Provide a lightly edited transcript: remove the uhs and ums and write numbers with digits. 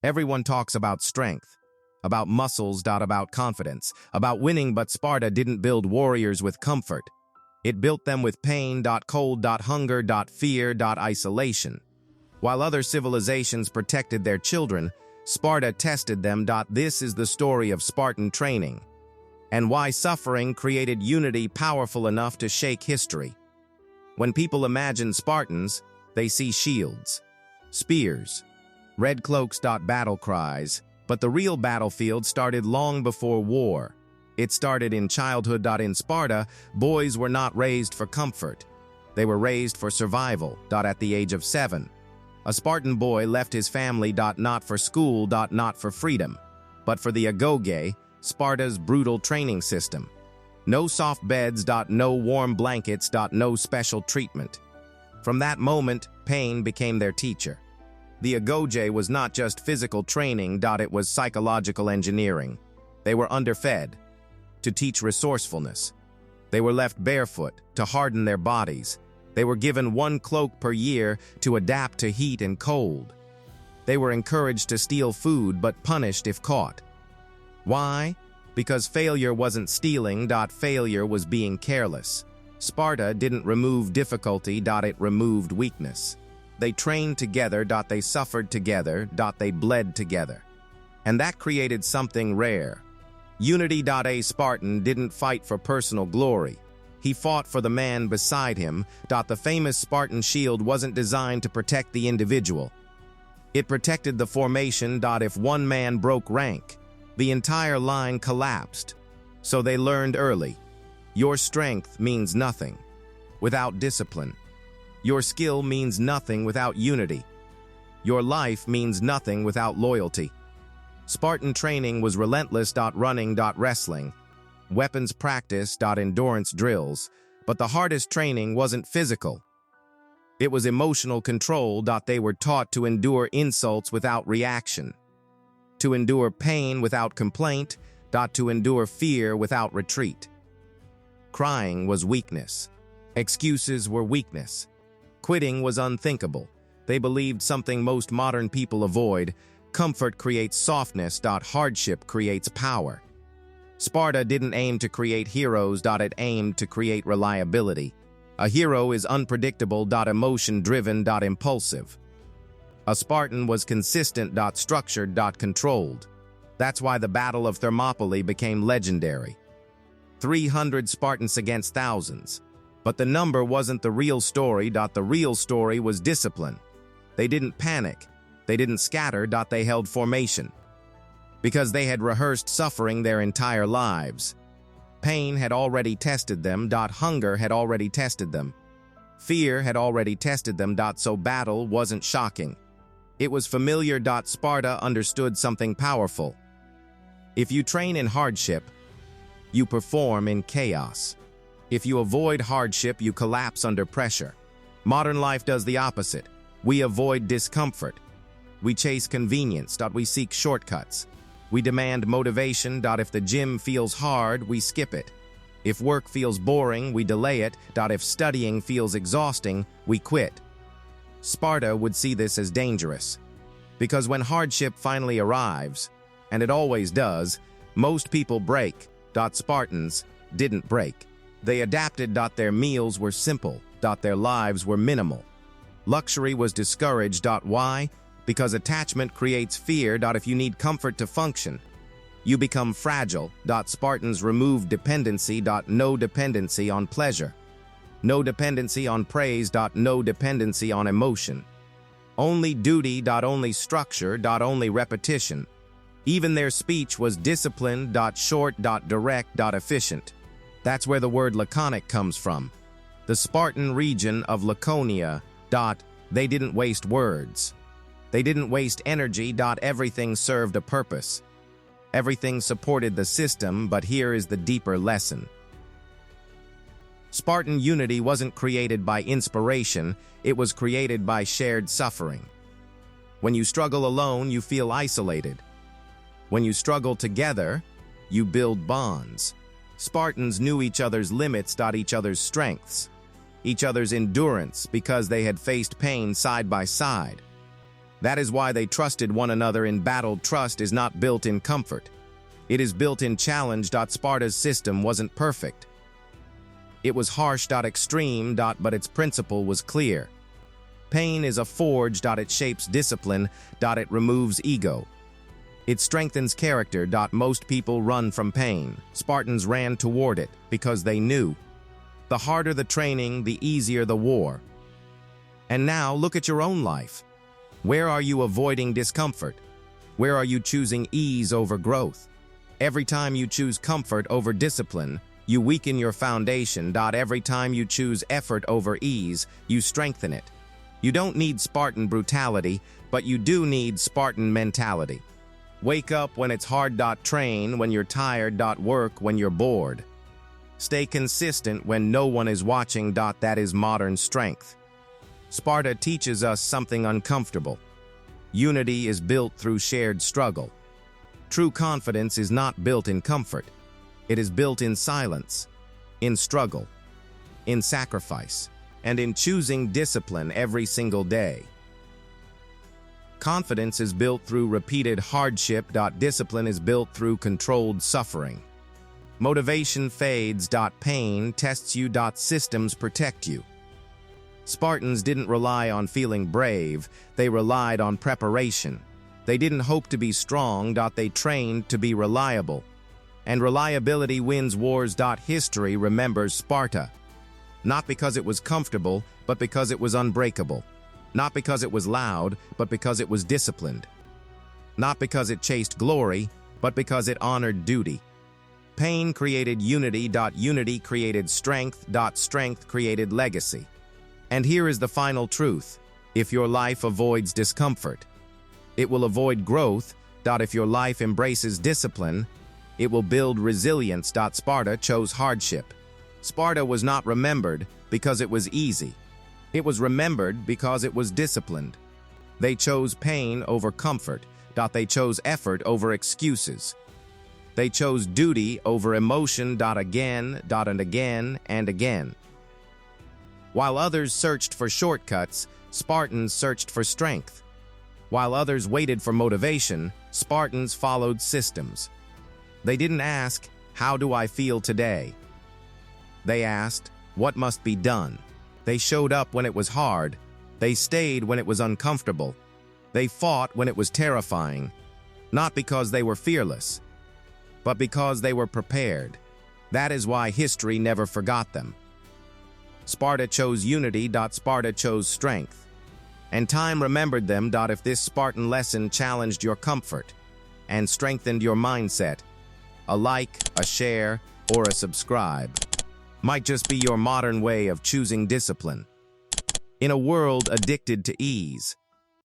Everyone talks about strength, about muscles, about confidence, about winning, but Sparta didn't build warriors with comfort. It built them with pain, cold, hunger, fear, isolation. While other civilizations protected their children, Sparta tested them. This is the story of Spartan training, and why suffering created unity powerful enough to shake history. When people imagine Spartans, they see shields, spears, red cloaks, battle cries, but the real battlefield started long before war. It started in childhood. In Sparta, boys were not raised for comfort. They were raised for survival. At the age of 7, a Spartan boy left his family. Not for school. Not for freedom, but for the Agoge, Sparta's brutal training system. No soft beds. No warm blankets. No special treatment. From that moment, pain became their teacher. The Agoge was not just physical training. It was psychological engineering. They were underfed to teach resourcefulness. They were left barefoot to harden their bodies. They were given one cloak per year to adapt to heat and cold. They were encouraged to steal food but punished if caught. Why? Because failure wasn't stealing. Failure was being careless. Sparta didn't remove difficulty. It removed weakness. They trained together. They suffered together. They bled together. And that created something rare. Unity. A Spartan didn't fight for personal glory. He fought for the man beside him. The famous Spartan shield wasn't designed to protect the individual. It protected the formation. If one man broke rank, the entire line collapsed. So they learned early. Your strength means nothing without discipline. Your skill means nothing without unity. Your life means nothing without loyalty. Spartan training was relentless. Running, wrestling, weapons practice, endurance drills. But the hardest training wasn't physical. It was emotional control. They were taught to endure insults without reaction, to endure pain without complaint, to endure fear without retreat. Crying was weakness. Excuses were weakness. Quitting was unthinkable. They believed something most modern people avoid: comfort creates softness. Hardship creates power. Sparta didn't aim to create heroes. It aimed to create reliability. A hero is unpredictable. Emotion-driven. Impulsive. A Spartan was consistent. Structured. Controlled. That's why the Battle of Thermopylae became legendary. 300 Spartans against thousands. But the number wasn't the real story. The real story was discipline. They didn't panic. They didn't scatter. They held formation. Because they had rehearsed suffering their entire lives. Pain had already tested them. Hunger had already tested them. Fear had already tested them. So battle wasn't shocking. It was familiar. Sparta understood something powerful. If you train in hardship, you perform in chaos. If you avoid hardship, you collapse under pressure. Modern life does the opposite. We avoid discomfort. We chase convenience. We seek shortcuts. We demand motivation. If the gym feels hard, we skip it. If work feels boring, we delay it. If studying feels exhausting, we quit. Sparta would see this as dangerous. Because when hardship finally arrives, and it always does, most people break. Spartans didn't break. They adapted. Their meals were simple. Their lives were minimal. Luxury was discouraged. Why? Because attachment creates fear. If you need comfort to function, you become fragile. Spartans removed dependency. No dependency on pleasure. No dependency on praise. No dependency on emotion. Only duty. Only structure. Only repetition. Even their speech was disciplined. Short. Direct. Efficient. That's where the word laconic comes from. The Spartan region of Laconia. They didn't waste words. They didn't waste energy. Everything served a purpose. Everything supported the system, but here is the deeper lesson. Spartan unity wasn't created by inspiration, it was created by shared suffering. When you struggle alone, you feel isolated. When you struggle together, you build bonds. Spartans knew each other's limits. Each other's strengths, each other's endurance, because they had faced pain side by side. That is why they trusted one another in battle. Trust is not built in comfort. It is built in challenge. Sparta's system wasn't perfect. It was harsh. Extreme. But its principle was clear. Pain is a forge. It shapes discipline. It removes ego. It strengthens character. Most people run from pain. Spartans ran toward it because they knew. The harder the training, the easier the war. And now look at your own life. Where are you avoiding discomfort? Where are you choosing ease over growth? Every time you choose comfort over discipline, you weaken your foundation. Every time you choose effort over ease, you strengthen it. You don't need Spartan brutality, but you do need Spartan mentality. Wake up when it's hard. Train when you're tired. Work when you're bored. Stay consistent when no one is watching. That is modern strength. Sparta teaches us something uncomfortable. Unity is built through shared struggle. True confidence is not built in comfort. It is built in silence, in struggle, in sacrifice, and in choosing discipline every single day. Confidence is built through repeated hardship. Discipline is built through controlled suffering. Motivation fades. Pain tests you. Systems protect you. Spartans didn't rely on feeling brave, they relied on preparation. They didn't hope to be strong. They trained to be reliable. And reliability wins wars. History remembers Sparta. Not because it was comfortable, but because it was unbreakable. Not because it was loud, but because it was disciplined. Not because it chased glory, but because it honored duty. Pain created unity. Unity created strength. Strength created legacy. And here is the final truth. If your life avoids discomfort, it will avoid growth. If your life embraces discipline, it will build resilience. Sparta chose hardship. Sparta was not remembered because it was easy. It was remembered because it was disciplined. They chose pain over comfort. They chose effort over excuses. They chose duty over emotion. Again, and again, and again. While others searched for shortcuts, Spartans searched for strength. While others waited for motivation, Spartans followed systems. They didn't ask, "How do I feel today?" They asked, "What must be done?" They showed up when it was hard. They stayed when it was uncomfortable. They fought when it was terrifying. Not because they were fearless, but because they were prepared. That is why history never forgot them. Sparta chose unity. Sparta chose strength. And time remembered them. If this Spartan lesson challenged your comfort and strengthened your mindset, a like, a share, or a subscribe might just be your modern way of choosing discipline. In a world addicted to ease,